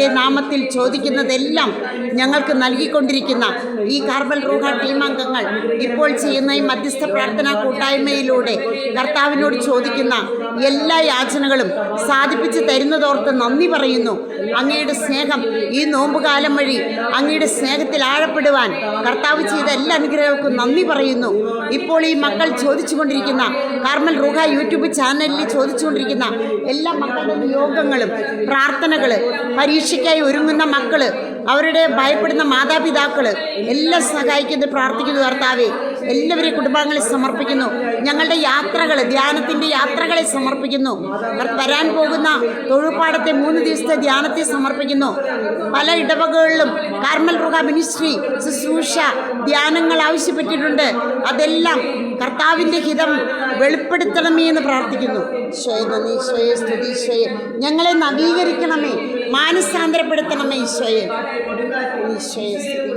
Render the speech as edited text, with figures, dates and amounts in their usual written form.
നാമത്തിൽ ചോദിക്കുന്നതെല്ലാം ഞങ്ങൾക്ക് നൽകിക്കൊണ്ടിരിക്കുന്ന ഈ കാർമൽ റൂഹ ടീം അംഗങ്ങൾ ഇപ്പോൾ ചെയ്യുന്ന ഈ മധ്യസ്ഥ പ്രാർത്ഥനാ കൂട്ടായ്മയിലൂടെ കർത്താവിനോട് ചോദിക്കുന്ന എല്ലാ യാചനകളും സാധിപ്പിച്ച് തരുന്നതോർത്ത് നന്ദി പറയുന്നു. അങ്ങയുടെ സ്നേഹം ഈ നോമ്പുകാലം വഴി അങ്ങയുടെ സ്നേഹത്തിൽ ആഴപ്പെടുവാൻ കർത്താവ് ചെയ്ത എല്ലാ അനുഗ്രഹങ്ങൾക്കും നന്ദി പറയുന്നു. ഇപ്പോൾ ഈ മക്കൾ ചോദിച്ചുകൊണ്ടിരിക്കുന്ന കാർമൽ റൂഹ യൂട്യൂബ് ചാനലിൽ ചോദിച്ചുകൊണ്ടിരിക്കുന്ന എല്ലാ മക്കളുടെ യോഗങ്ങളും പ്രാർത്ഥനകൾ, പരീക്ഷയ്ക്കായി ഒരുങ്ങുന്ന മക്കൾ, അവരുടെ ഭയപ്പെടുന്ന മാതാപിതാക്കൾ എല്ലാം സഹായിക്കുന്നു, പ്രാർത്ഥിക്കുന്നു. കർത്താവേ, എല്ലാവരെയും കുടുംബാംഗങ്ങളെ സമർപ്പിക്കുന്നു. ഞങ്ങളുടെ യാത്രകൾ, ധ്യാനത്തിൻ്റെ യാത്രകളെ സമർപ്പിക്കുന്നു. വരാൻ പോകുന്ന തൊഴുപ്പാടത്തെ 3 ദിവസത്തെ ധ്യാനത്തെ സമർപ്പിക്കുന്നു. പല ഇടവകകളിലും കാർമൽ റൂഹ മിനിസ്ട്രി ശുശ്രൂഷ ധ്യാനങ്ങൾ ആവശ്യപ്പെട്ടിട്ടുണ്ട്. അതെല്ലാം കർത്താവിൻ്റെ ഹിതം വെളിപ്പെടുത്തണമേ എന്ന് പ്രാർത്ഥിക്കുന്നു. ഈശോയെ നന്ദി, ഈശോയെ സ്തുതി, ഈശോയെ ഞങ്ങളെ നവീകരിക്കണമേ, മാനസാന്തരപ്പെടുത്തണമേ. ഈശോയെ ഈശോയെ സ്തുതി.